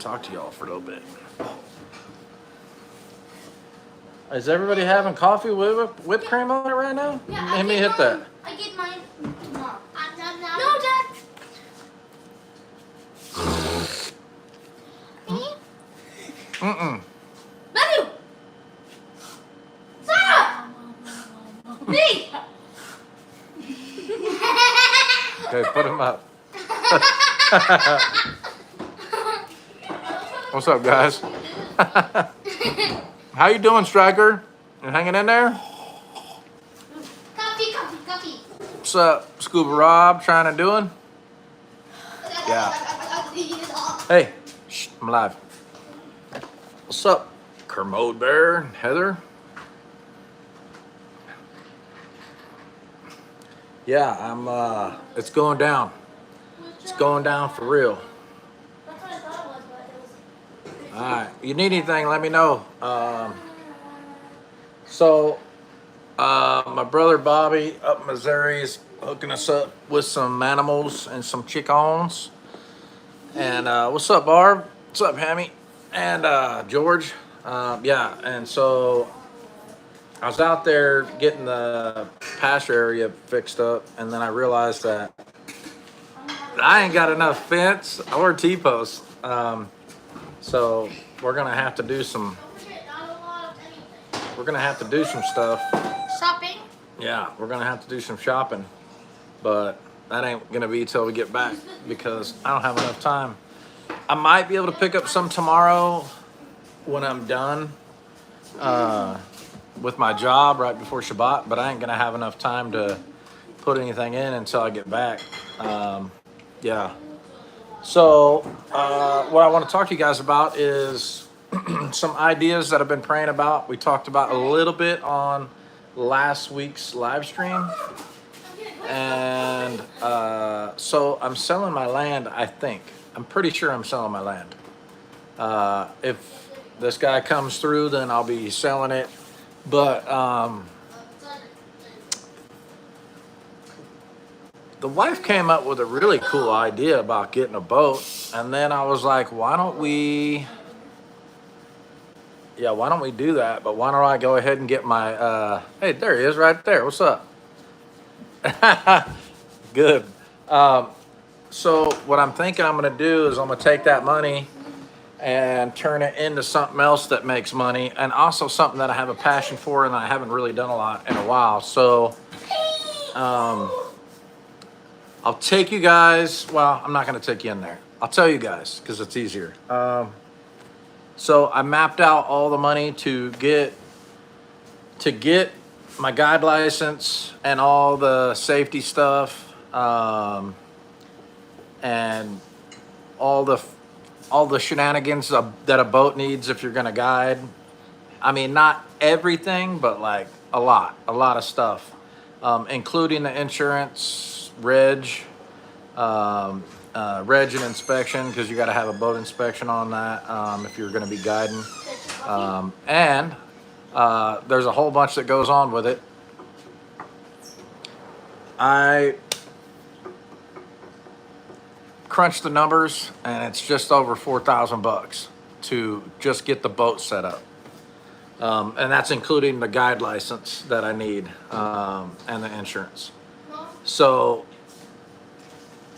talk to y'all for a little bit. Is everybody having coffee with whipped cream on it right now? Yeah, Let me hit that. I get mine tomorrow. I'm done now. No, Dad. Matthew! Sarah! Me! Okay, put him up. What's up, guys? How you doing, Striker? You hanging in there? Coffee. What's up, Scuba Rob? Trying to doing? Yeah. Hey, shh, I'm live. What's up, Kermode Bear, Heather? Yeah, I'm. It's going down. It's going down for real. That's what I thought it was, but it was... All right. You need anything? Let me know. My brother Bobby up in Missouri is hooking us up with some animals and some chickens. And what's up, Barb? What's up, Hammy? And George? Yeah. And so I was out there getting the pasture area fixed up, and then I realized that I ain't got enough fence or T-posts. So we're gonna have to do some. We're gonna have to do some stuff. Shopping? Yeah, we're gonna have to do some shopping, but that ain't gonna be till we get back because I don't have enough time. I might be able to pick up some tomorrow when I'm done with my job right before Shabbat, but I ain't gonna have enough time to put anything in until I get back. Yeah. So what I want to talk to you guys about is some ideas that I've been praying about. We talked about a little bit on last week's live stream. And so I'm selling my land, I think. I'm pretty sure I'm selling my land. If this guy comes through, then I'll be selling it. But the wife came up with a really cool idea about getting a boat. And then I was like, why don't we do that? But why don't I go ahead and get my, hey, there he is right there. What's up? Good. So what I'm thinking I'm going to do is I'm going to take that money and turn it into something else that makes money, and also something that I have a passion for and I haven't really done a lot in a while. So I'll take you guys. Well, I'm not going to take you in there. I'll tell you guys because it's easier. So I mapped out all the money to get my guide license and all the safety stuff, and all the shenanigans that a boat needs if you're gonna guide. I mean, not everything, but like a lot of stuff, including the insurance, reg and inspection, because you got to have a boat inspection on that if you're going to be guiding. And there's a whole bunch that goes on with it. I crunched the numbers, and it's just over $4,000 to just get the boat set up. And that's including the guide license that I need and the insurance. So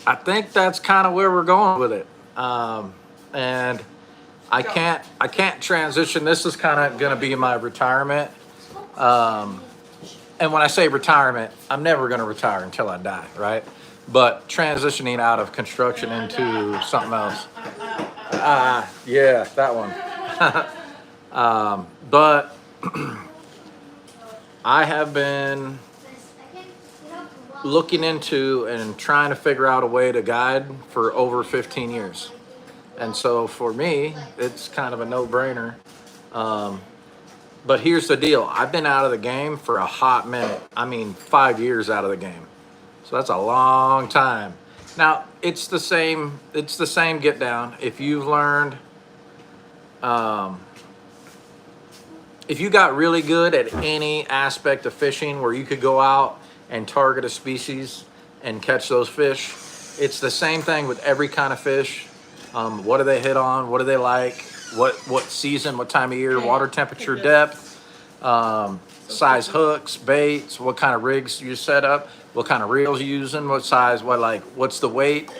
I think that's kind of where we're going with it. And I can't transition. This is kind of going to be my retirement. And when I say retirement, I'm never going to retire until I die, right? But transitioning out of construction into something else. Yeah, that one. But I have been looking into and trying to figure out a way to guide for over 15 years. And so for me, it's kind of a no-brainer. But here's the deal. I've been out of the game for a hot minute. I mean, 5 years out of the game. So that's a long time. Now, it's the same get down. If you've learned, if you got really good at any aspect of fishing where you could go out and target a species and catch those fish, it's the same thing with every kind of fish. What do they hit on? What do they like? What season? What time of year? Okay. Water temperature, Okay, good. depth, size hooks, baits. What kind of rigs you set up? What kind of reels you using? What size? What's the weight?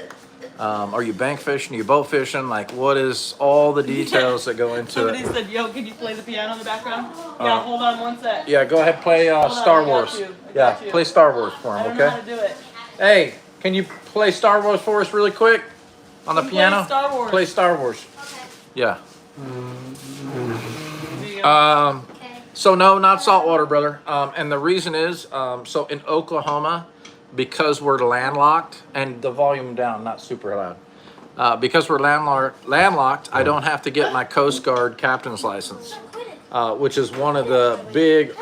Are you bank fishing? Are you boat fishing? Like, what is all the details that go into Somebody it? said, "Yo, can you play the piano in the background?" Yeah, hold on one sec. Yeah, go ahead, play on, Star I got Wars. you. I Yeah, got you. play Star Wars for I him, don't know how okay? to do it. Hey, can you play Star Wars for us really quick on the Can play piano? Star Wars. Play Star Wars. Okay. Yeah. There you go. Okay. So no, not saltwater, brother. And the reason is, so in Oklahoma, because we're landlocked, and the volume down, not super loud. Because we're landlocked, I don't have to get my Coast Guard captain's license, which is one of the big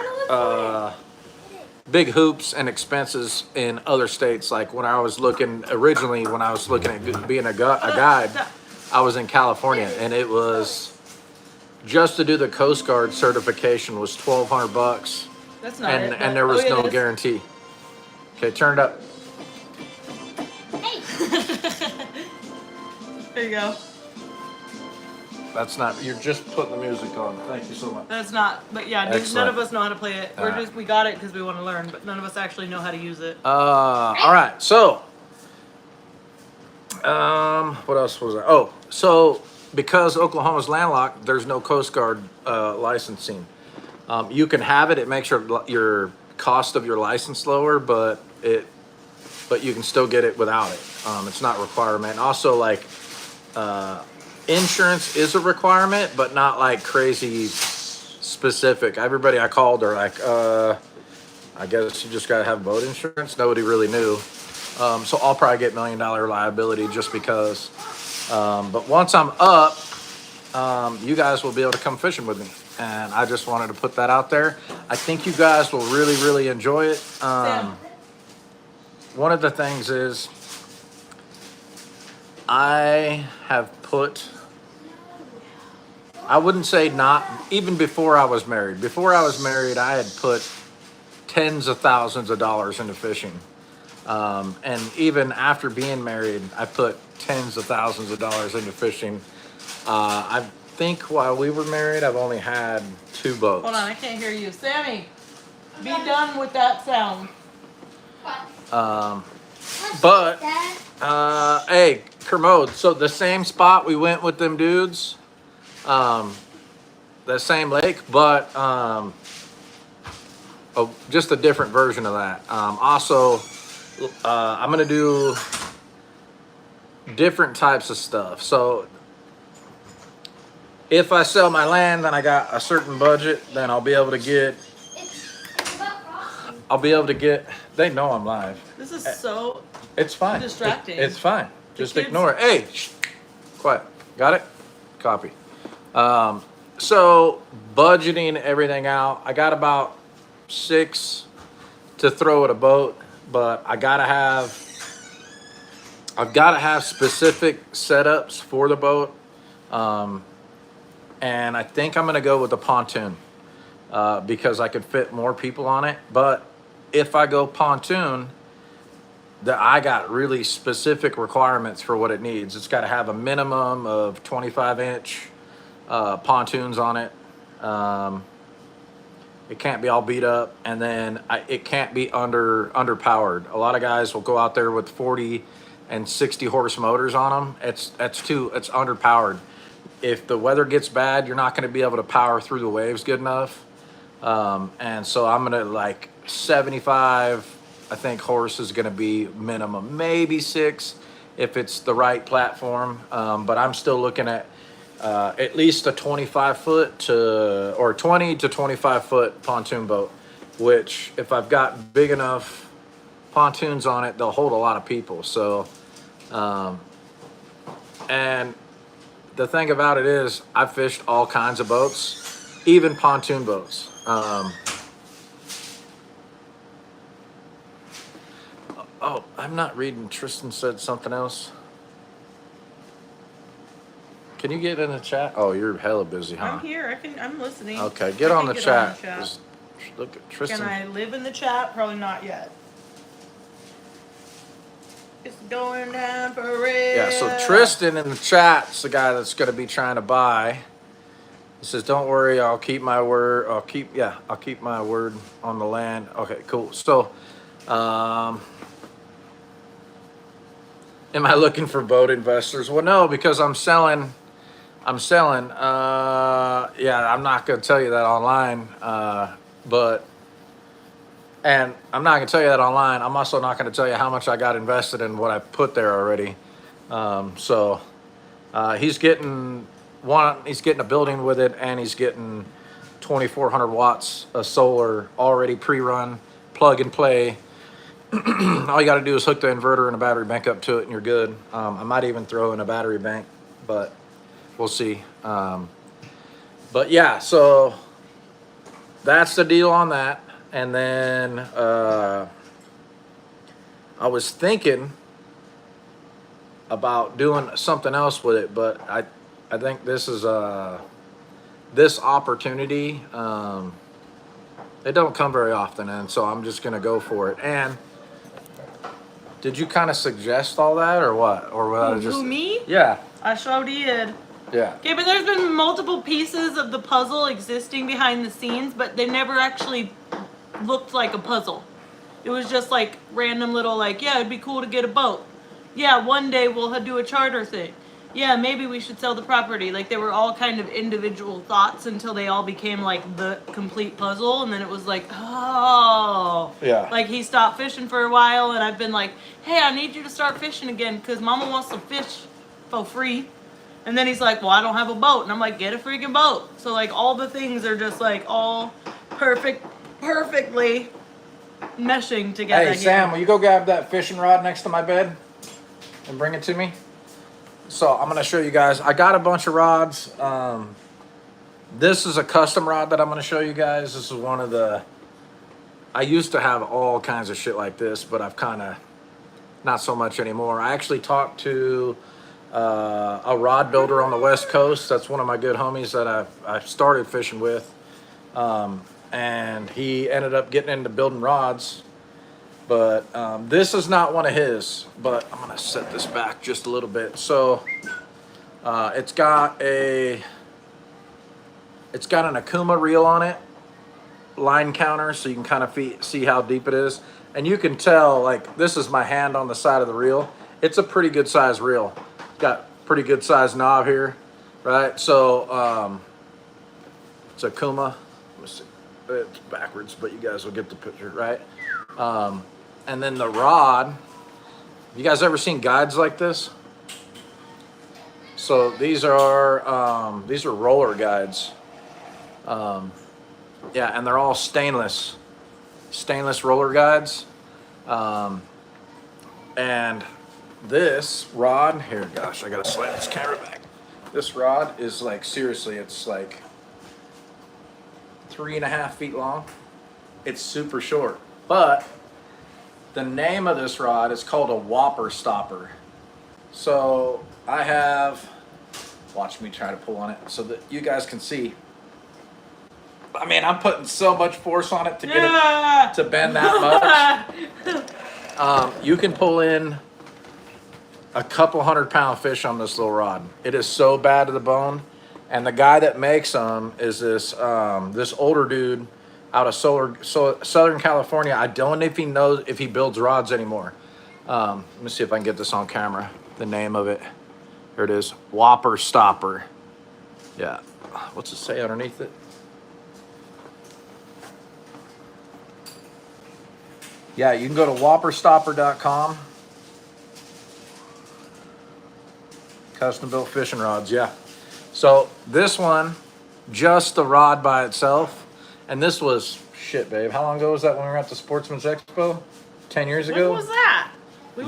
hoops and expenses in other states. Like when I was looking originally, when I was looking at being a guide, I was in California, and it was just to do the Coast Guard certification was $1,200, That's not it. and there was yeah, it no is. guarantee. Okay, turn it up. Hey. There you go. That's not. You're just putting the music on. Thank you so much. That's not. But yeah, none Excellent. of us know how to play it. Alright. We got it because we want to learn, but none of us actually know how to use it. All right. So, what else was there? Oh, so because Oklahoma's landlocked, there's no Coast Guard licensing. You can have it. It makes your cost of your license lower, but you can still get it without it. It's not a requirement. Also, like insurance is a requirement, but not like crazy specific. Everybody I called are like, I guess you just gotta have boat insurance. Nobody really knew. So I'll probably get $1 million liability just because. But once I'm up, you guys will be able to come fishing with me. And I just wanted to put that out there. I think you guys will really, really enjoy it. Sam. One of the things is I have put, I wouldn't say not, even before I was married. Before I was married, I had put tens of thousands of dollars into fishing. And even after being married, I put tens of thousands of dollars into fishing. I think while we were married, I've only had 2 boats. Hold on, I can't hear you, Sammy. Be done with that sound. But Dad. hey, Kermode, so the same spot we went with them dudes, the same lake, but just a different version of that. Also, I'm gonna do different types of stuff. So if I sell my land and I got a certain budget, then I'll be able to get. It's about frosting. I'll be able to get. They know I'm live. This is so. It's fine. Distracting. It's fine. Just kids- ignore it. Hey, shh. Quiet. Got it? Copy. So budgeting everything out, I got about 6 to throw at a boat, but I've got to have specific setups for the boat. And I think I'm going to go with a pontoon because I could fit more people on it. But if I go pontoon, I got really specific requirements for what it needs. It's got to have a minimum of 25-inch pontoons on it. It can't be all beat up, and then it can't be underpowered. A lot of guys will go out there with 40 and 60 horse motors on them. It's underpowered. If the weather gets bad, you're not going to be able to power through the waves good enough. And so I'm going to like 75. I think horse is going to be minimum, maybe 6 if it's the right platform. But I'm still looking at least a 25-foot or 20 to 25-foot pontoon boat, which if I've got big enough pontoons on it, they'll hold a lot of people. So, and the thing about it is I've fished all kinds of boats, even pontoon boats. Oh, I'm not reading. Tristan said something else. Can you get in the chat? Oh, you're hella busy, huh? I'm here. I'm listening. Okay, get I on can the get chat. on the chat. Just look at Tristan. Can I live in the chat? Probably not yet. It's going down for real. Yeah, so Tristan in the chat's the guy that's going to be trying to buy. He says, "Don't worry, I'll keep my word. I'll keep my word on the land." Okay, cool. So, am I looking for boat investors? Well, no, because I'm selling. Yeah, I'm not going to tell you that online, and I'm not going to tell you that online. I'm also not going to tell you how much I got invested in what I put there already. He's getting a building with it, and he's getting 2,400 watts of solar already pre-run, plug and play. All you got to do is hook the inverter and a battery bank up to it, and you're good. I might even throw in a battery bank, but we'll see. But yeah, so that's the deal on that. And then I was thinking about doing something else with it, but I think this is this opportunity. It don't come very often, and so I'm just gonna go for it. And did you kind of suggest all that, or what? Or what? I just Who, me? Yeah, I sure did. yeah. Okay, but there's been multiple pieces of the puzzle existing behind the scenes, but they never actually looked like a puzzle. It was just like random little like, yeah, it'd be cool to get a boat. Yeah, one day we'll do a charter thing. Yeah, maybe we should sell the property. Like they were all kind of individual thoughts until they all became like the complete puzzle, and then it was like, oh. Yeah. Like he stopped fishing for a while, and I've been like, hey, I need you to start fishing again because Mama wants to fish for free. And then he's like, well, I don't have a boat. And I'm like, get a freaking boat. So like all the things are just like all perfectly meshing together. Hey, Sam, will you go grab that fishing rod next to my bed and bring it to me? So I'm going to show you guys. I got a bunch of rods. This is a custom rod that I'm going to show you guys. This is one of the... I used to have all kinds of shit like this, but I've kind of... Not so much anymore. I actually talked to a rod builder on the West Coast. That's one of my good homies that I've started fishing with. And he ended up getting into building rods. But this is not one of his. But I'm going to set this back just a little bit. So it's got an Akuma reel on it. Line counter, so you can kind of see how deep it is. And you can tell, like, this is my hand on the side of the reel. It's a pretty good size reel. Got pretty good size knob here, right? So it's a Kuma. Let me see. It's backwards, but you guys will get the picture, right? And then the rod. You guys ever seen guides like this? So these are roller guides. Yeah, and they're all stainless roller guides. And this rod here, gosh, I gotta slide this camera back. This rod is like, seriously, it's like 3.5 feet long. It's super short, but the name of this rod is called a whopper stopper. So I have, watch me try to pull on it so that you guys can see. I mean, I'm putting so much force on it to get it to bend that much. You can pull in a couple 100-pound fish on this little rod. It is so bad to the bone. And the guy that makes them is this older dude out of Southern California. I don't know if he knows if he builds rods anymore. Let me see if I can get this on camera. The name of it. Here it is. Whopper Stopper. Yeah. What's it say underneath it? Yeah, you can go to whopperstopper.com. Custom built fishing rods, yeah. So this one, just the rod by itself. And this was, shit, babe. How long ago was that when we were at the Sportsman's Expo? 10 years ago? When was that?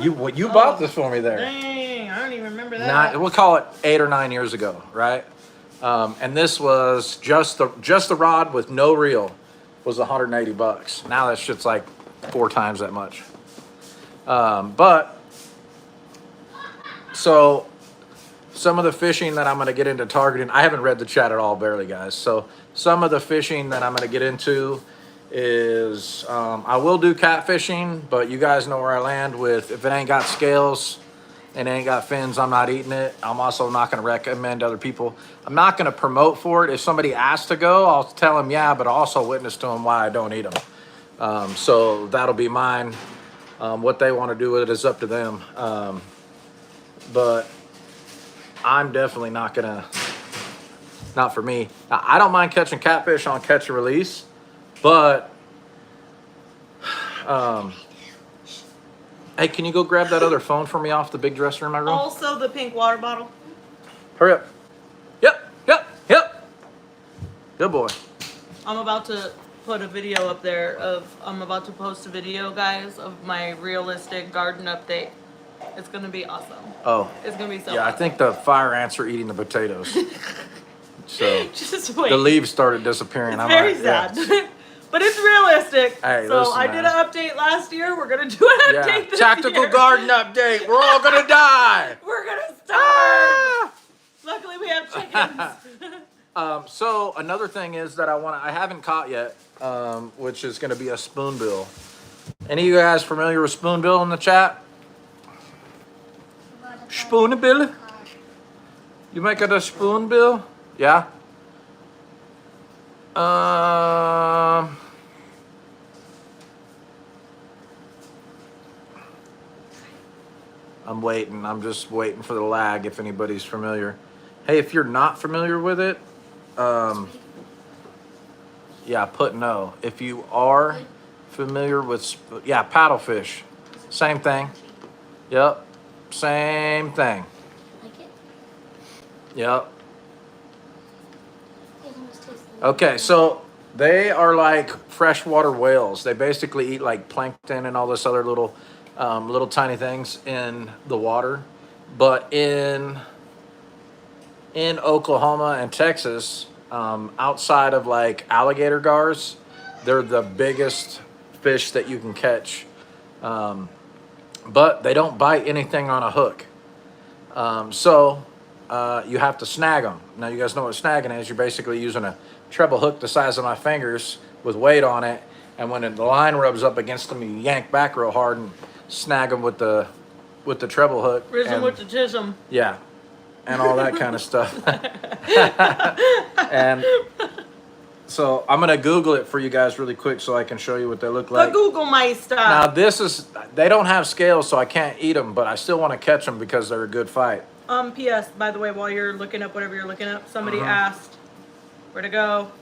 You bought this for me there. Dang, I don't even remember that. We'll call it 8 or 9 years ago, right? And this was just the rod with no reel was $180. Now that shit's like 4 times that much. But so some of the fishing that I'm going to get into targeting, I haven't read the chat at all, barely, guys. So some of the fishing that I'm going to get into is I will do catfishing, but you guys know where I land with if it ain't got scales and it ain't got fins, I'm not eating it. I'm also not going to recommend other people. I'm not going to promote for it. If somebody asks to go, I'll tell them yeah, but I'll also witness to them why I don't eat them. So that'll be mine. What they want to do with it is up to them. But I'm definitely not for me. Now, I don't mind catching catfish on catch and release, but hey, can you go grab that other phone for me off the big dresser in my room? Also, the pink water bottle. Hurry up. Yep. Good boy. I'm about to put a video up there I'm about to post a video, guys, of my realistic garden update. It's gonna be awesome. Oh. It's gonna be so Yeah, awesome. I think the fire ants are eating the potatoes. So Just wait. the leaves started disappearing. It's very sad. But it's realistic. Hey, so listen, I man. did an update last year. We're gonna do an update this Tactical year. garden update. We're all gonna die. We're gonna starve. Luckily, we have chickens. So another thing is that I haven't caught yet, which is gonna be a spoonbill. Any of you guys familiar with spoonbill in the chat? Spoonbill? You make it a spoonbill? Yeah. I'm waiting. I'm just waiting for the lag if anybody's familiar. Hey, if you're not familiar with it, yeah, put no. If you are familiar with, paddlefish. Same thing. Yep. Same thing. Like it? Yep. It almost tastes like Okay, so they are like freshwater whales. They basically eat like plankton and all this other little tiny things in the water. But in Oklahoma and Texas, outside of like alligator gars, they're the biggest fish that you can catch. But they don't bite anything on a hook. So you have to snag them. Now you guys know what snagging is. You're basically using a treble hook the size of my fingers with weight on it. And when the line rubs up against them, you yank back real hard and snag them with the treble hook. Risen and, with the chisholm. yeah, and all that kind of stuff. And so I'm gonna Google it for you guys really quick so I can show you what they look The like. Google Meister. Now they don't have scales, so I can't eat them, but I still want to catch them because they're a good fight. P.S. By the way, while you're looking up whatever you're looking up, somebody asked where to go.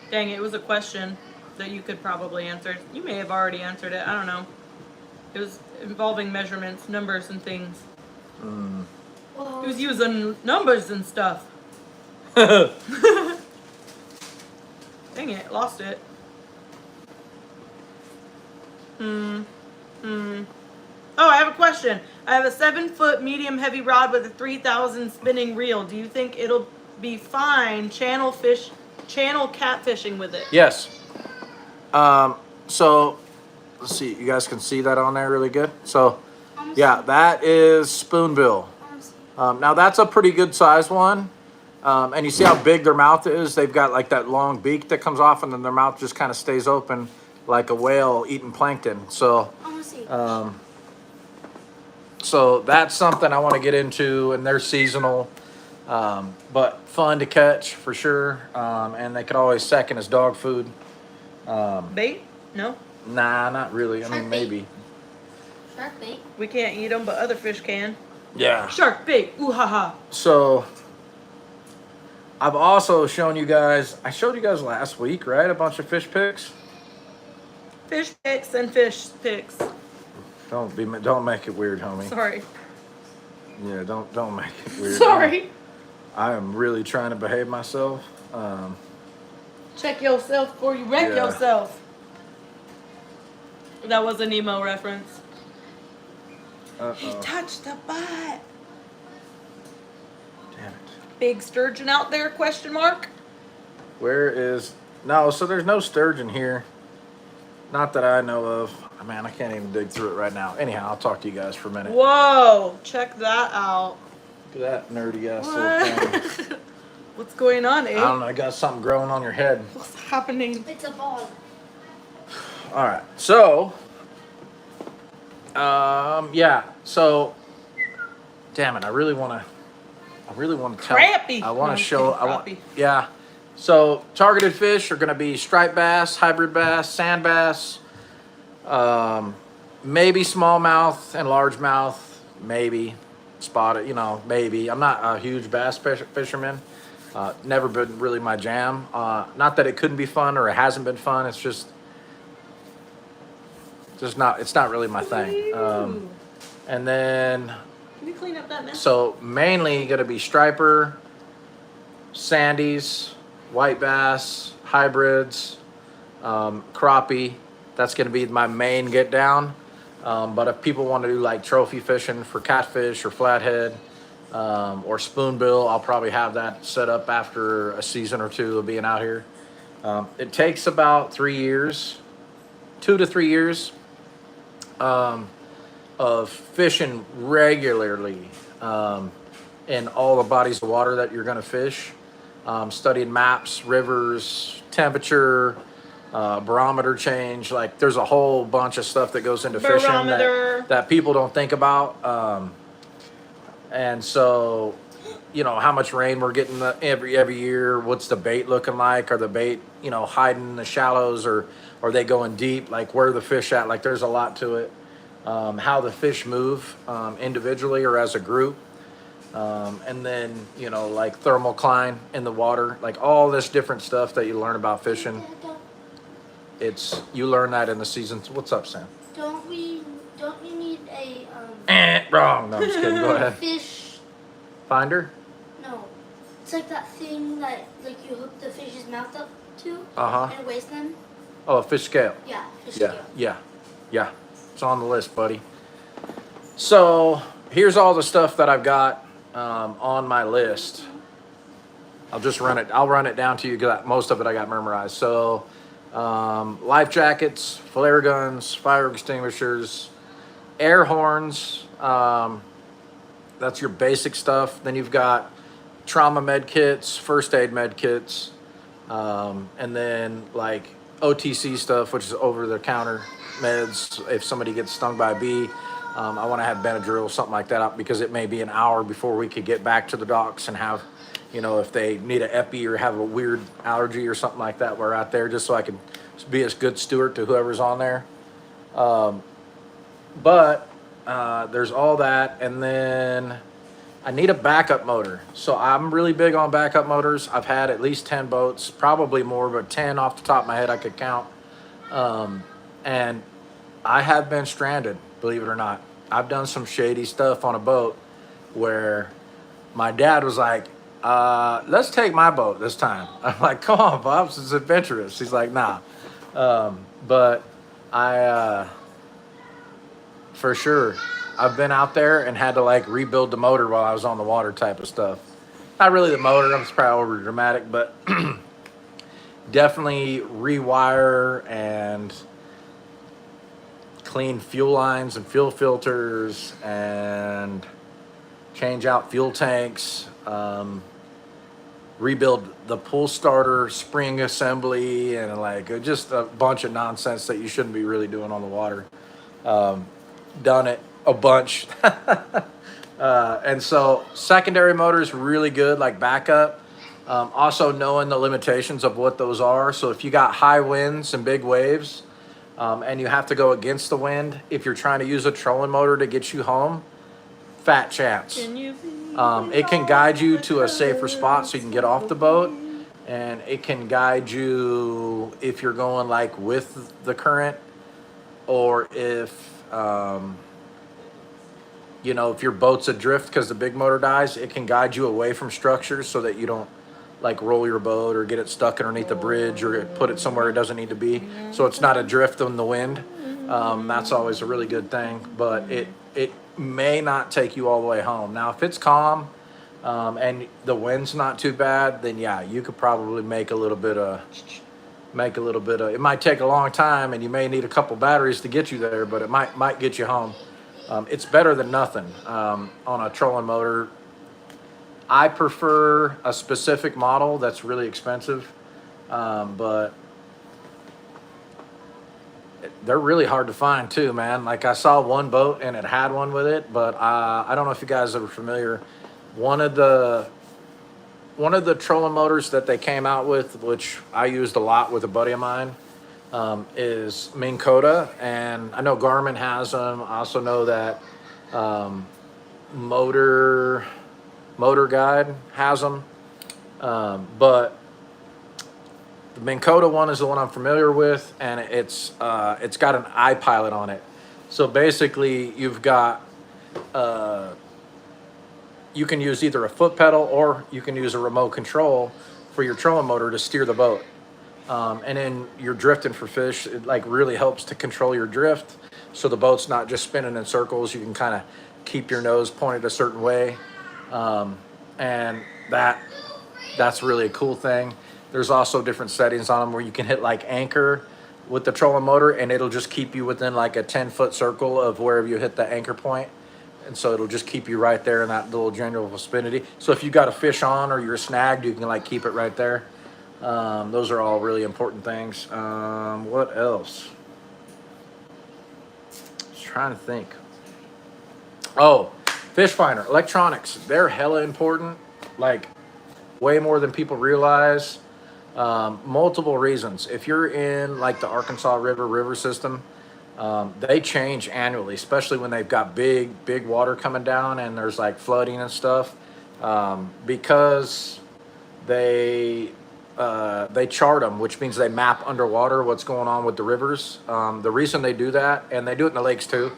Dang, it was a question that you could probably answer. You may have already answered it. I don't know. It was involving measurements, numbers, and things. Whoa. He was using numbers and stuff. Dang it, lost it. Oh, I have a question. I have a 7-foot medium heavy rod with a 3,000 spinning reel. Do you think it'll be fine channel catfishing with it? Yes. So let's see. You guys can see that on there really good. So yeah, that is spoonbill. Now that's a pretty good sized one. And you see how big their mouth is? They've got like that long beak that comes off and then their mouth just kind of stays open like a whale eating plankton. So, so that's something I want to get into, and they're seasonal, but fun to catch for sure. And they could always second as dog food. Bait? No. Nah, not really. I mean, Shark bait. maybe. Shark bait. We can't eat them, but other fish can. Yeah. Shark bait. Ooh ha ha. So I've also shown you guys, I showed you guys last week, right? A bunch of fish pics. Fish picks and fish picks. Don't make it weird, homie. Sorry. Yeah, don't make it weird. Sorry. I am really trying to behave myself. Check yourself before you wreck Yeah. yourself. That was a Nemo reference. He touched the butt. Damn it. Big sturgeon out there, question mark? Where is... No, so there's no sturgeon here. Not that I know of. Man, I can't even dig through it right now. Anyhow, I'll talk to you guys for a minute. Whoa, check that out. Look at that nerdy ass little thing. What's going on, I eh? don't know, I got something growing on your head. What's happening? It's a ball. All right. So, yeah. So, damn it. I really want to tell. Crappie. I No, want I'm to show. kidding, I want. crappie. Yeah. So, targeted fish are going to be striped bass, hybrid bass, sand bass, maybe smallmouth and largemouth, maybe spotted. Maybe. I'm not a huge bass fisherman. Never been really my jam. Not that it couldn't be fun or it hasn't been fun. It's just not. It's not really my thing. Ooh. And then, Can you clean up that mess? so mainly going to be striper, sandies, white bass, hybrids, crappie. That's going to be my main get down. But if people want to do like trophy fishing for catfish or flathead or spoonbill, I'll probably have that set up after a season or two of being out here. It takes about 3 years, 2 to 3 years of fishing regularly in all the bodies of water that you're going to fish. Studying maps, rivers, temperature, barometer change. Like there's a whole bunch of stuff that goes into fishing Barometer. that people don't think about. And so, how much rain we're getting every year. What's the bait looking like? Are the bait, hiding in the shallows, or are they going deep? Like where are the fish at? Like there's a lot to it. How the fish move individually or as a group. And then, like thermocline in the water, like all this different stuff that you learn about fishing. You learn that in the seasons. What's up, Sam? Don't you need a Wrong. No, I'm just kidding. Go ahead. fish? Finder? No, it's like that thing that like you hook the fish's mouth up to Uh-huh. and waste them. Oh, a fish scale. Yeah, fish Yeah, scale. yeah. It's on the list, buddy. So here's all the stuff that I've got on my list. I'll run it down to you because most of it I got memorized. So life jackets, flare guns, fire extinguishers, air horns. That's your basic stuff. Then you've got trauma med kits, first aid med kits, and then like OTC stuff, which is over the counter meds. If somebody gets stung by a bee, I want to have Benadryl, something like that, because it may be an hour before we could get back to the docks and have, if they need an epi or have a weird allergy or something like that, we're out there just so I can be a good steward to whoever's on there. But there's all that, and then I need a backup motor. So I'm really big on backup motors. I've had at least 10 boats, probably more, but 10 off the top of my head I could count. And I have been stranded, believe it or not. I've done some shady stuff on a boat where my dad was like, let's take my boat this time. I'm like, come on, Bob, this is adventurous. He's like, nah. But I, for sure, I've been out there and had to like rebuild the motor while I was on the water type of stuff. Not really the motor, I'm probably over dramatic, but definitely rewire and clean fuel lines and fuel filters and change out fuel tanks, rebuild the pull starter spring assembly, and like just a bunch of nonsense that you shouldn't be really doing on the water. Done it a bunch. And so secondary motor is really good, like backup. Also knowing the limitations of what those are. So if you got high winds and big waves, and you have to go against the wind, if you're trying to use a trolling motor to get you home, fat chance. It can guide you to a safer spot so you can get off the boat, and it can guide you if you're going like with the current, or if if your boat's adrift because the big motor dies, it can guide you away from structures so that you don't like roll your boat or get it stuck underneath the bridge or put it somewhere it doesn't need to be, so it's not adrift in the wind. That's always a really good thing, but it may not take you all the way home. Now if it's calm and the wind's not too bad, then yeah, you could probably make a little bit of, it might take a long time and you may need a couple batteries to get you there, but it might get you home. It's better than nothing on a trolling motor. I prefer a specific model that's really expensive, but they're really hard to find too, man. Like I saw one boat and it had one with it, but I don't know if you guys are familiar. One of the one of the trolling motors that they came out with, which I used a lot with a buddy of mine, is Minn Kota, and I know Garmin has them. I also know that Motor Guide has them, but the Minn Kota one is the one I'm familiar with, and it's got an iPilot on it. So basically, you've got you can use either a foot pedal or you can use a remote control for your trolling motor to steer the boat. And then you're drifting for fish. It like really helps to control your drift, so the boat's not just spinning in circles. You can kind of keep your nose pointed a certain way, and that's really a cool thing. There's also different settings on them where you can hit like anchor with the trolling motor, and it'll just keep you within like a 10-foot circle of wherever you hit the anchor point. And so it'll just keep you right there in that little general vicinity. So if you got a fish on or you're snagged, you can like keep it right there. Those are all really important things. What else? I was trying to think. Oh, fish finder, electronics. They're hella important. Like way more than people realize. Multiple reasons. If you're in like the Arkansas River system, they change annually, especially when they've got big water coming down and there's like flooding and stuff, because they chart them, which means they map underwater what's going on with the rivers. The reason they do that, and they do it in the lakes too,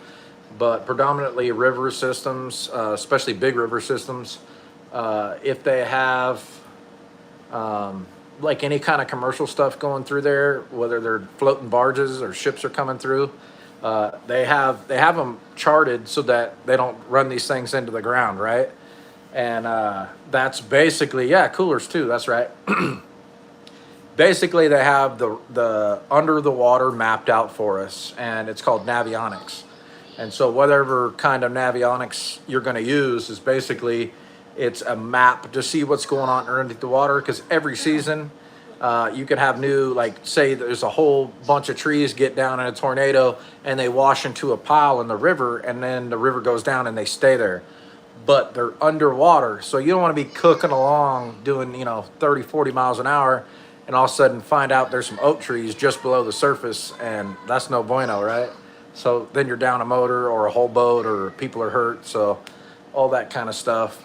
but predominantly river systems, especially big river systems, if they have like any kind of commercial stuff going through there, whether they're floating barges or ships are coming through, they have them charted so that they don't run these things into the ground, right? And that's basically, yeah, coolers too. That's right. Basically, they have the under the water mapped out for us, and it's called navionics. And so whatever kind of navionics you're going to use is basically, it's a map to see what's going on underneath the water, because every season you can have new, like say there's a whole bunch of trees get down in a tornado and they wash into a pile in the river, and then the river goes down and they stay there. But they're underwater, so you don't want to be cooking along doing 30, 40 miles an hour and all of a sudden find out there's some oak trees just below the surface, and that's no bueno, right? So then you're down a motor or a whole boat, or people are hurt. So all that kind of stuff.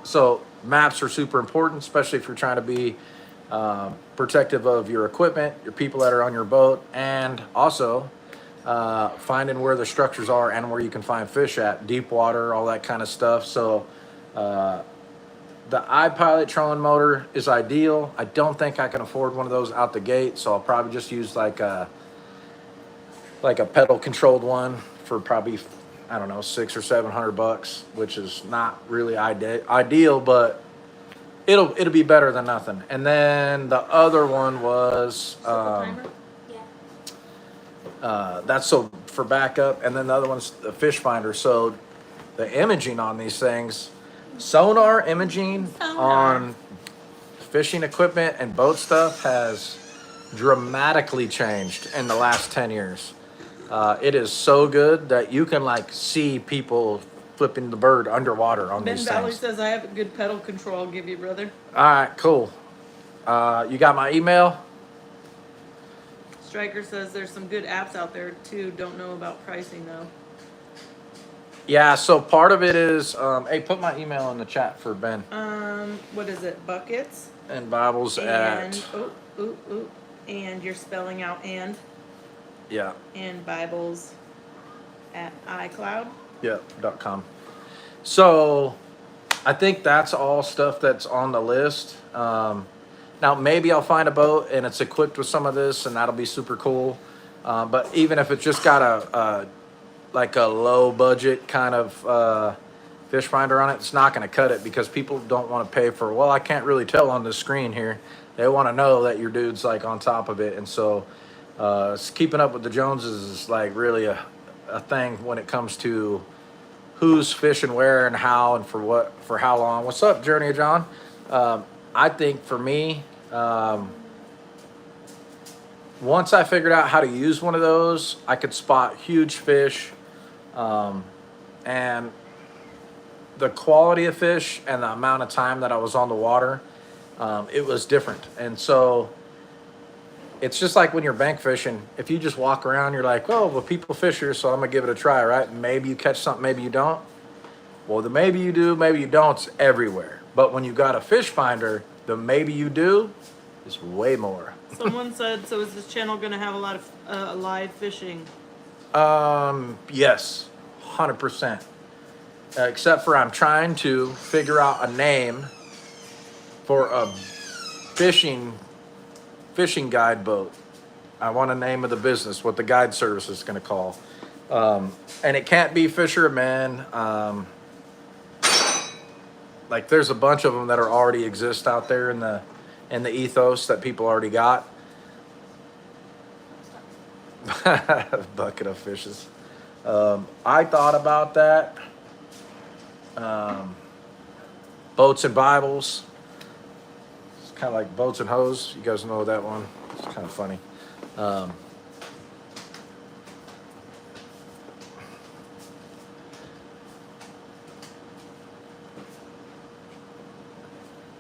So maps are super important, especially if you're trying to be protective of your equipment, your people that are on your boat, and also finding where the structures are and where you can find fish at, deep water, all that kind of stuff. So the iPilot trolling motor is ideal. I don't think I can afford one of those out the gate, so I'll probably just use like a pedal controlled one for probably, I don't know, $600 or $700, which is not really ideal, but it'll be better than nothing. And then the other one was that's so for backup, and then the other one's the fish finder. So the imaging on these things, sonar imaging on fishing equipment and boat stuff has dramatically changed in the last 10 years. It is so good that you can like see people flipping the bird underwater on these Ben Valley things. says I have a good pedal control. I'll give you, brother. All right, cool. You got my email? Striker says there's some good apps out there too. Don't know about pricing though. Yeah, so part of it is, hey, put my email in the chat for Ben. What is it? Buckets And Bibles and at, and you're spelling out yeah, and Bibles at iCloud. .com. So I think that's all stuff that's on the list. Now maybe I'll find a boat and it's equipped with some of this, and that'll be super cool. But even if it's just got a like a low budget kind of fish finder on it, it's not going to cut it, because people don't want to pay for, well, I can't really tell on the screen here. They want to know that your dude's like on top of it. And so keeping up with the Joneses is like really a thing when it comes to who's fishing where and how and for how long. What's up, Journey John? I think for me, once I figured out how to use one of those, I could spot huge fish, and the quality of fish and the amount of time that I was on the water, it was different. And so it's just like when you're bank fishing. If you just walk around, you're like, oh, well, people fish here, so I'm gonna give it a try, right? Maybe you catch something, maybe you don't. Well, the maybe you do, maybe you don't's everywhere. But when you got a fish finder, the maybe you do is way more. Someone said, so is this channel going to have a lot of live fishing? Yes, 100%. Except for I'm trying to figure out a name for a fishing guide boat. I want a name of the business, what the guide service is going to call. And it can't be fishermen. Like there's a bunch of them that are already exist out there in the ethos that people already got. Bucket of fishes. I thought about that. Boats and Bibles. It's kind of like boats and hose. You guys know that one. It's kind of funny.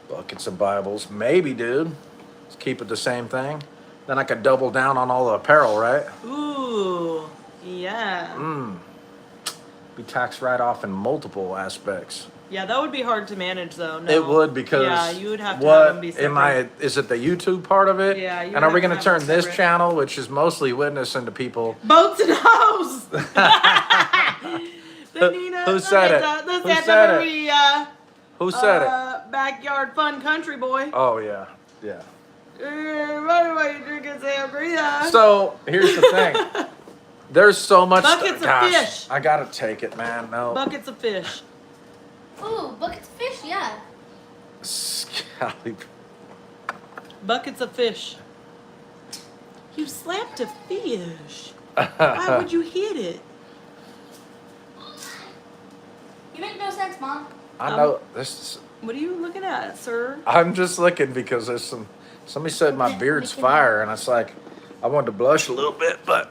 Buckets and Bibles. Maybe, dude. Let's keep it the same thing. Then I could double down on all the apparel, right? Ooh, yeah. Be taxed right off in multiple aspects. Yeah, that would be hard to manage, though. No. It would, because yeah, you would have to have them be separate. Is it the YouTube part of it? Yeah, you and are would we have going to to have turn them this separate. channel, which is mostly witnessing to people? Boats and hoes. The Nina, Who said it? The Who Santa said it? Maria, Who said it? Backyard fun country boy. Oh yeah, yeah. Why are you drinking sangria? So here's the thing. There's so much. Buckets of fish. I gotta take it, man. No. Buckets of fish. Ooh, buckets of fish, yeah. Scallop. Buckets of fish. You slapped a fish. Why would you hit it? You make no sense, Mom. I know this. What are you looking at, sir? I'm just looking because there's somebody said my beard's fire, and it's like I wanted to blush a little bit, but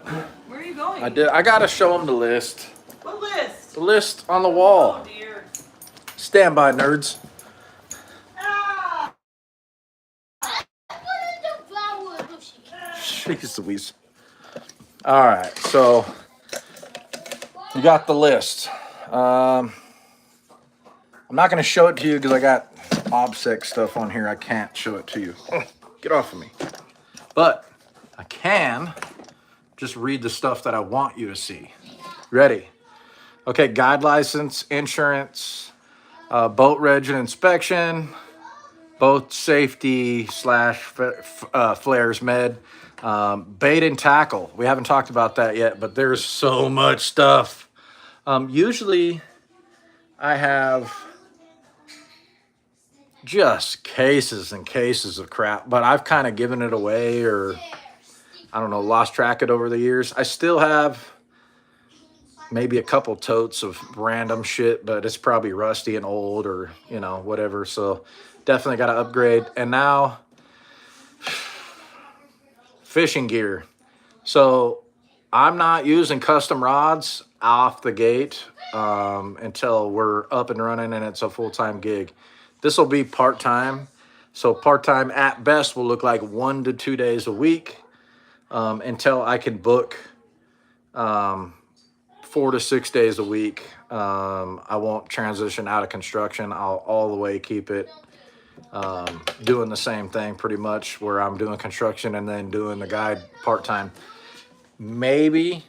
Where are you going? I did. I gotta show them the list. What list? The list on the wall. Oh dear. Stand by, nerds. Ah! Jeez Louise. All right, so you got the list. I'm not going to show it to you because I got OBSEC stuff on here. I can't show it to you. Get off of me. But I can just read the stuff that I want you to see. Ready? Okay, guide license, insurance, boat reg and inspection, boat safety / flares med, bait and tackle. We haven't talked about that yet, but there's so much stuff. Usually I have just cases and cases of crap, but I've kind of given it away, or I don't know, lost track of it over the years. I still have maybe a couple totes of random shit, but it's probably rusty and old, or you know, whatever. So definitely got to upgrade. And now fishing gear. So I'm not using custom rods off the gate until we're up and running and it's a full-time gig. This will be part-time. So part-time at best will look like 1 to 2 days a week until I can book 4 to 6 days a week. I won't transition out of construction. I'll all the way keep it doing the same thing pretty much, where I'm doing construction and then doing the guide part-time. Maybe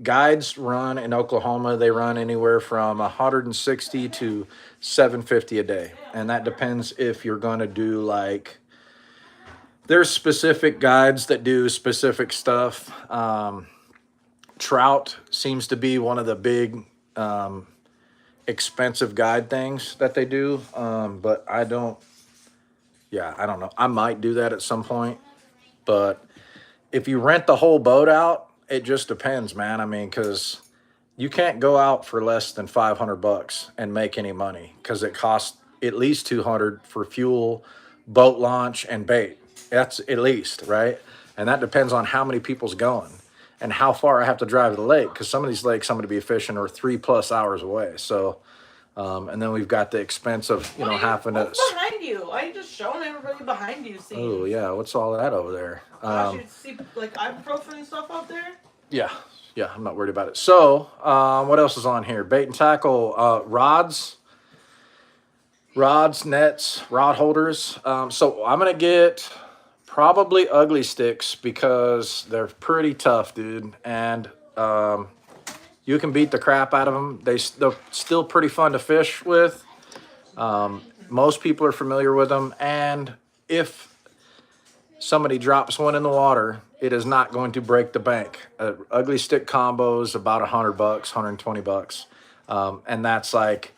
guides run in Oklahoma, they run anywhere from 160 to 750 a day. And that depends if you're going to do like, there's specific guides that do specific stuff. Trout seems to be one of the big expensive guide things that they do. But I don't know. I might do that at some point. But if you rent the whole boat out, it just depends, man. I mean, because you can't go out for less than $500 and make any money, because it costs at least $200 for fuel, boat launch, and bait. That's at least, right? And that depends on how many people's going and how far I have to drive to the lake, because some of these lakes I'm going to be fishing are 3+ hours away. So, and then we've got the expense of, having to. What's behind you? I just shown everybody behind you. See. Oh yeah, what's all that over there? Gosh, you see like ibuprofen and stuff out there. Yeah, I'm not worried about it. So, what else is on here? Bait and tackle, rods, nets, rod holders. So I'm gonna get probably ugly sticks because they're pretty tough, dude. And you can beat the crap out of them. They're still pretty fun to fish with. Most people are familiar with them, and if somebody drops one in the water, it is not going to break the bank. Ugly stick combo is about $100, $120. And that's like,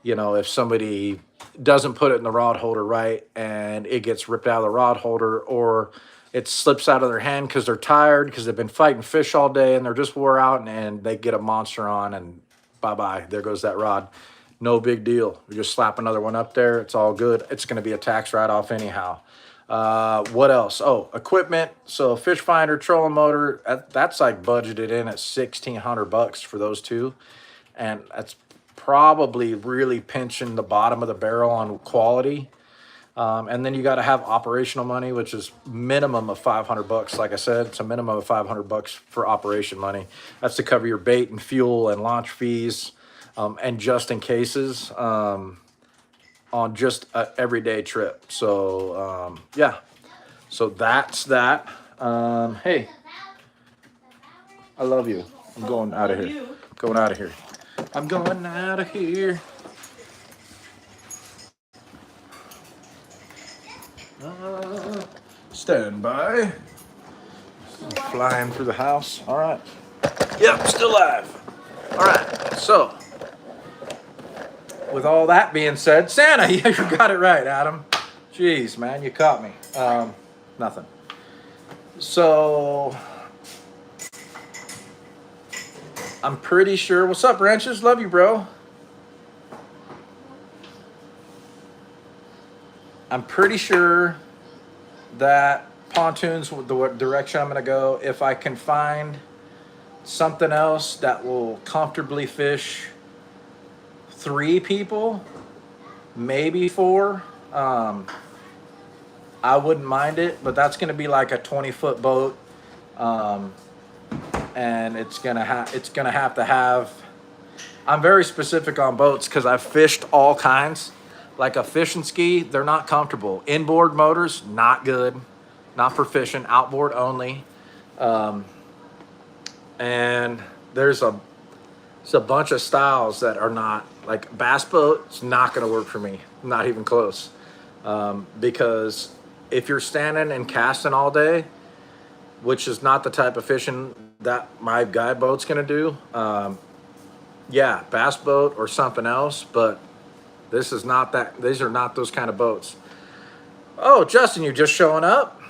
if somebody doesn't put it in the rod holder right and it gets ripped out of the rod holder, or it slips out of their hand because they're tired, because they've been fighting fish all day and they're just wore out, and they get a monster on and bye-bye, there goes that rod. No big deal. You just slap another one up there. It's all good. It's going to be a tax write-off anyhow. What else? Oh, equipment. So fish finder, trolling motor, that's like budgeted in at $1,600 for those two. And that's probably really pinching the bottom of the barrel on quality. And then you got to have operational money, which is minimum of $500. Like I said, it's a minimum of $500 for operation money. That's to cover your bait and fuel and launch fees, and just in cases, on just an everyday trip. So, yeah. So that's that. Hey, I love you. I'm going out of here. Going out of here. I'm going out of here. Stand by. Flying through the house. All right. Yep, still alive. All right. So, with all that being said, Santa, you got it right, Adam. Jeez, man, you caught me. Nothing. So, I'm pretty sure. What's up, Ranches? Love you, bro. I'm pretty sure that pontoons, the direction I'm going to go, if I can find something else that will comfortably fish 3 people, maybe 4, I wouldn't mind it, but that's going to be like a 20-foot boat, and it's gonna have to have. I'm very specific on boats because I've fished all kinds. Like a fishing ski, they're not comfortable. Inboard motors, not good, not for fishing. Outboard only, and there's a bunch of styles that are not, like bass boat. It's not going to work for me, not even close, because if you're standing and casting all day, which is not the type of fishing that my guide boat's going to do, yeah, bass boat or something else, but this is not that. These are not those kind of boats. Oh, Justin, you're just showing up?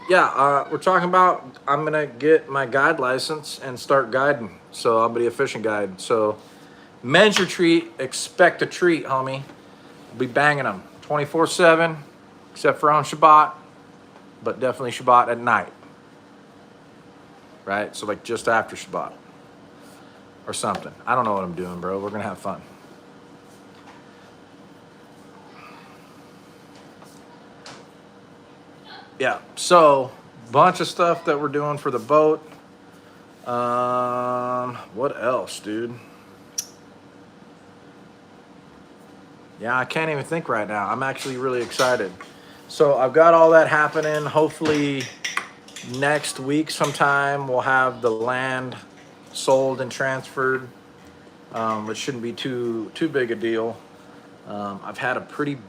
Yeah, we're talking about I'm going to get my guide license and start guiding. So I'll be a fishing guide. So men's retreat, expect a treat, homie. We'll be banging them 24/7, except for on Shabbat, but definitely Shabbat at night. Right? So like just after Shabbat or something. I don't know what I'm doing, bro. We're going to have fun. Yeah, so bunch of stuff that we're doing for the boat. What else, dude? Yeah, I can't even think right now. I'm actually really excited. So I've got all that happening. Hopefully next week sometime we'll have the land sold and transferred. It shouldn't be too big a deal. I've had a pretty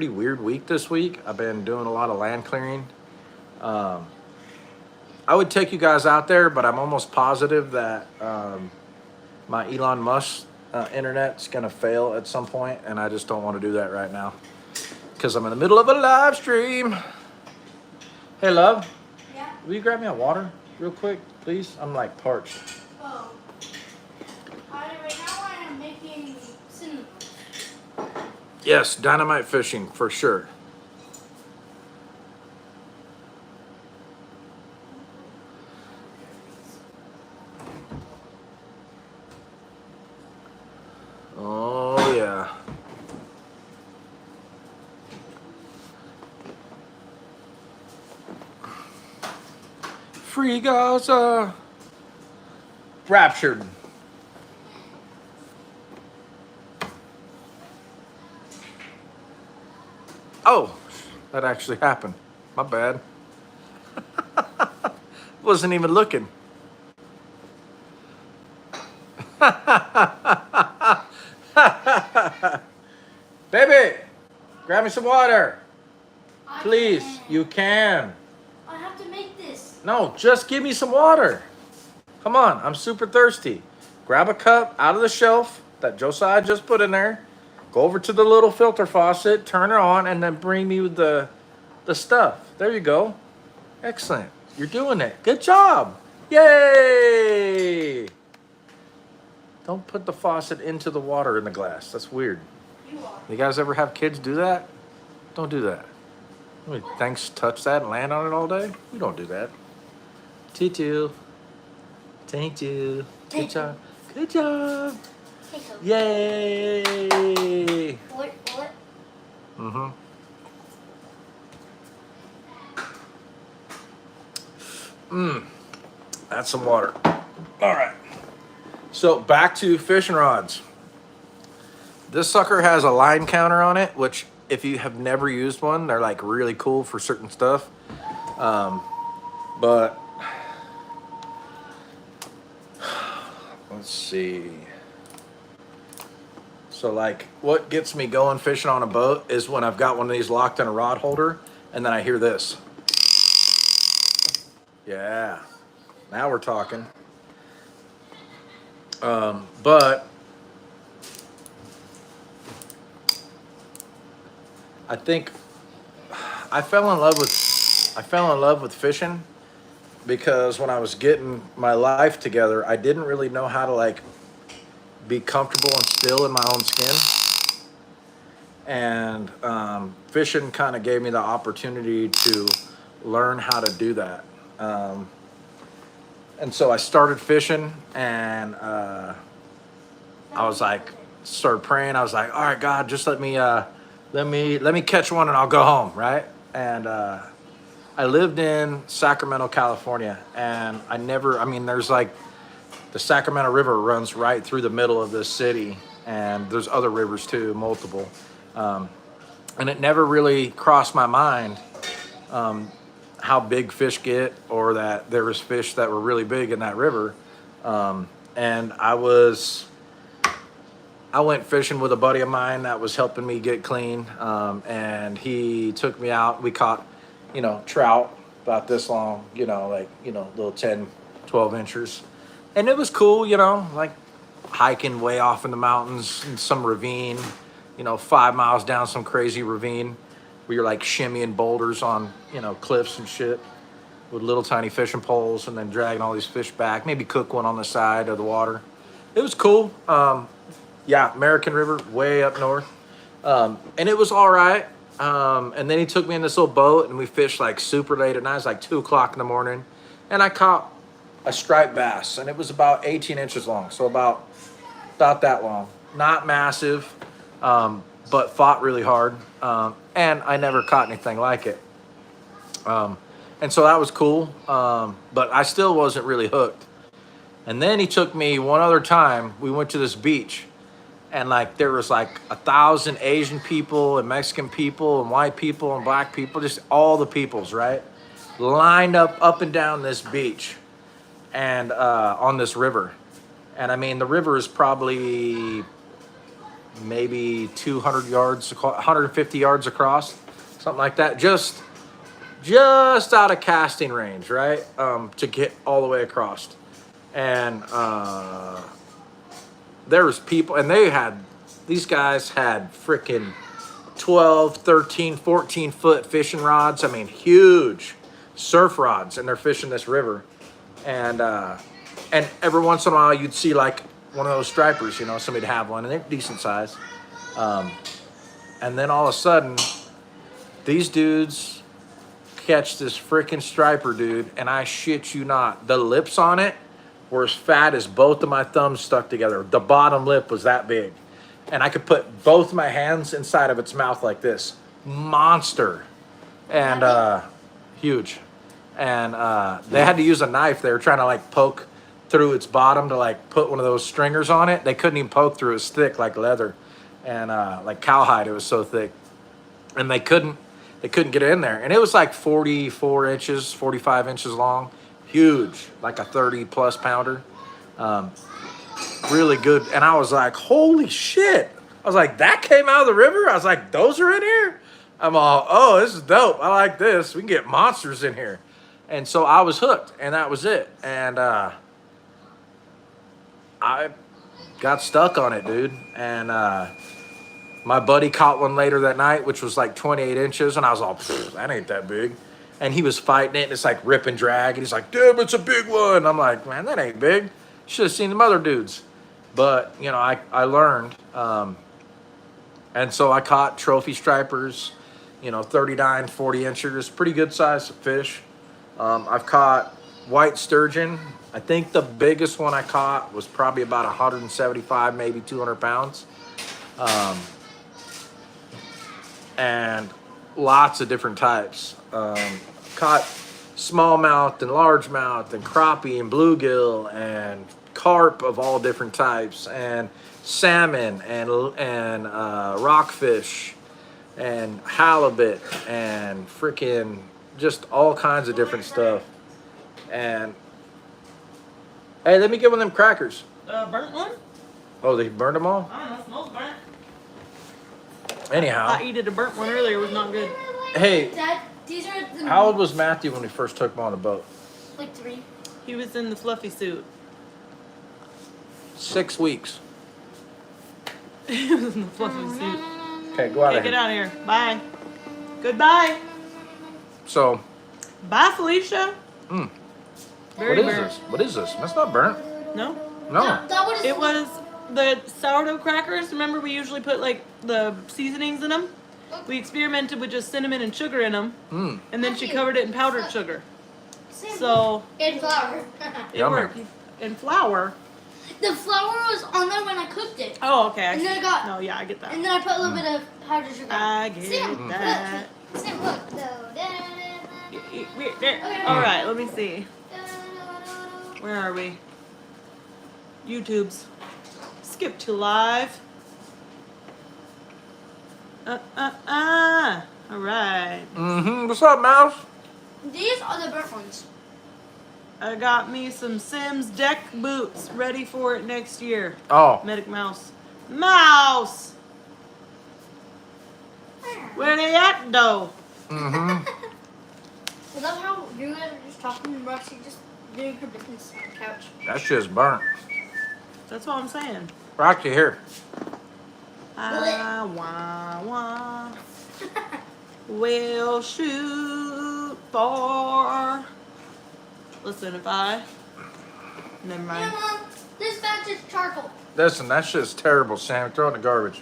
weird week this week. I've been doing a lot of land clearing. I would take you guys out there, but I'm almost positive that my Elon Musk internet's gonna fail at some point, and I just don't want to do that right now because I'm in the middle of a live stream. Hey, love. Yeah. Will you grab me a water real quick, please? I'm like parched. Oh. Right now I am making cinnamon. Yes, dynamite fishing for sure. Free Gaza. Raptured. Oh, that actually happened. My bad. Wasn't even looking. Baby, grab me some water. Please, you can. I have to make this. No, just give me some water. Come on, I'm super thirsty. Grab a cup out of the shelf that Josiah just put in there. Go over to the little filter faucet, turn it on, and then bring me the stuff. There you go. Excellent. You're doing it. Good job. Yay! Don't put the faucet into the water in the glass. That's weird. You are. You guys ever have kids do that? Don't do that. Thanks, touch that and land on it all day? You don't do that. T2. Thank you. Good Take job. Good job. Take a Yay. what? Mm-hmm. That's some water. All right. So back to fishing rods. This sucker has a line counter on it, which if you have never used one, they're like really cool for certain stuff. But let's see. So like what gets me going fishing on a boat is when I've got one of these locked in a rod holder and then I hear this. Yeah, now we're talking. But I think I fell in love with fishing because when I was getting my life together, I didn't really know how to like be comfortable and still in my own skin. And fishing kind of gave me the opportunity to learn how to do that. And so I started fishing, and I was like, started praying. I was like, all right, God, just let me catch one and I'll go home, right? And I lived in Sacramento, California, and there's like the Sacramento River runs right through the middle of this city, and there's other rivers too, multiple. And it never really crossed my mind how big fish get, or that there was fish that were really big in that river. And I went fishing with a buddy of mine that was helping me get clean. And he took me out. We caught, trout about this long, little 10, 12 inches. And it was cool, like hiking way off in the mountains in some ravine, 5 miles down some crazy ravine where you're like shimmying boulders on, cliffs and shit with little tiny fishing poles, and then dragging all these fish back, maybe cook one on the side of the water. It was cool. Yeah, American River, way up north. And it was all right. And then he took me in this little boat, and we fished like super late at night. It was like 2 o'clock in the morning. And I caught a striped bass, and it was about 18 inches long. So about that long. Not massive, but fought really hard. And I never caught anything like it. And so that was cool. But I still wasn't really hooked. And then he took me one other time. We went to this beach, and like there was like 1,000 Asian people and Mexican people and white people and black people, just all the peoples, right? Lined up and down this beach and on this river. And I mean, the river is probably maybe 200 yards, 150 yards across, something like that. Just out of casting range, right? To get all the way across. And there was people, and these guys had freaking 12, 13, 14 foot fishing rods. I mean, huge surf rods, and they're fishing this river. And every once in a while you'd see like one of those stripers, somebody'd have one, and they're decent size. And then all of a sudden, these dudes catch this freaking striper, dude, and I shit you not, the lips on it were as fat as both of my thumbs stuck together. The bottom lip was that big. And I could put both my hands inside of its mouth like this. Monster. And huge. and they had to use a knife. They were trying to like poke through its bottom to like put one of those stringers on it. They couldn't even poke through. It was thick like leather, and like cowhide. It was so thick, and they couldn't get in there. And it was like 44 inches, 45 inches long, huge, like a 30+ pounder. Really good. And I was like, holy shit. I was like, that came out of the river? I was like, those are in here? I'm all, oh, this is dope. I like this. We can get monsters in here. And so I was hooked, and that was it. And I got stuck on it, dude. And my buddy caught one later that night, which was like 28 inches. And I was all, that ain't that big. And he was fighting it, and it's like rip and drag. And he's like, dude, it's a big one. I'm like, man, that ain't big. Should have seen them other dudes. But, you know, I learned. And so I caught trophy stripers, you know, 39, 40 inchers, pretty good sized fish. I've caught white sturgeon. I think the biggest one I caught was probably about 175, maybe 200 pounds. And lots of different types. Caught smallmouth and largemouth and crappie and bluegill and carp of all different types and salmon and rockfish and halibut and freaking just all kinds of different stuff. And hey, let me get one of them crackers. Burnt one? Oh, they burned them all? I don't know, smells burnt. Anyhow. I ate a burnt one earlier, it was not good. Hey, Dad, these are the how old was Matthew when we first took him on the boat? like 3. He was in the fluffy suit. 6 weeks. He was in the fluffy suit. Okay, go out Okay, of get here. out of here. Bye. Goodbye. So, Bye, Felicia. what Very is burnt. this? What is this? That's not burnt. No? No. That was It was the sourdough crackers. Remember, we usually put like the seasonings in them. We experimented with just cinnamon and sugar in them, and then she covered it in powdered sugar. So and flour. it Yummy. worked. And flour. The flour was on there when I cooked it. Oh, okay. And then I got- No, yeah, I get that. And then I put a little bit of powdered sugar. I get Sam, that. Look, Sam, look. All right, let me see. Where are we? YouTube's. Skip to live. All right. What's up, Mouse? These are the burnt ones. I got me some Sims deck boots ready for it next year. Oh, Medic Mouse. Mouse! Where they at, though? I love how you guys are just talking and Roxy just doing her business on the couch. that shit's burnt. That's what I'm saying. Roxy, here. I wah. We'll shoot for. Listen, if I. Never Yeah, mind. Mom, this batch is charcoal. Listen, that shit's terrible, Sam. Throw it in the garbage.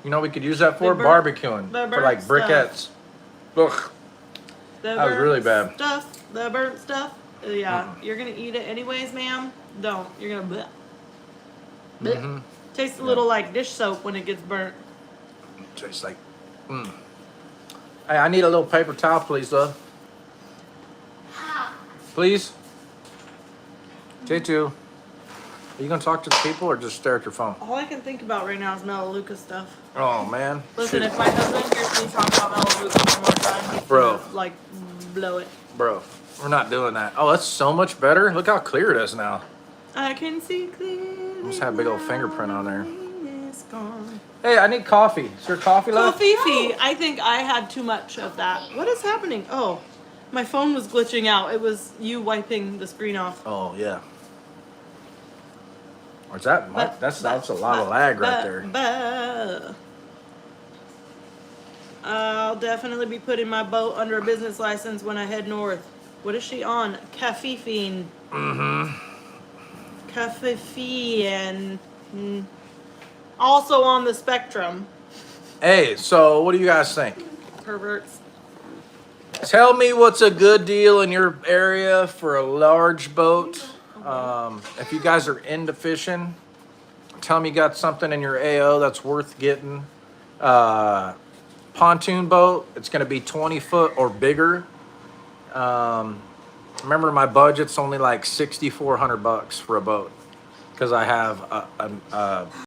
You know what we could use that for? The burnt- Barbecuing. the For like burnt briquettes. Ugh. The That was really burnt bad. Stuff. The burnt stuff. Yeah, you're gonna eat it anyways, ma'am. Don't. You're gonna bleh. Bleh. Tastes a little like dish soap when it gets burnt. Tastes like, Hey, I need a little paper towel, please, love. Ha. Please? J2. Are you going to talk to the people or just stare at your phone? All I can think about right now is Melaleuca stuff. Oh, man. Listen, Shit. if my husband hears me talk about Melaleuca one more time, he's Bro. gonna, like, blow it. Bro, we're not doing that. Oh, that's so much better. Look how clear it is now. I can see clearly. Just had a big old fingerprint on there. It's gone. Hey, I need coffee. Is there coffee left? Fifi, I think I had too much of that. What is happening? Oh, my phone was glitching out. It was you wiping the screen off. Oh, yeah. Or is that, that's a lot of lag right there. I'll definitely be putting my boat under a business license when I head north. What is she on? Caffeine. Caffeine. Also on the spectrum. Hey, so what do you guys think? Perverts. Tell me what's a good deal in your area for a large boat. If you guys are into fishing, tell me you got something in your AO that's worth getting. Pontoon boat, it's going to be 20 foot or bigger. remember my budget's only like $6,400 for a boat because I have a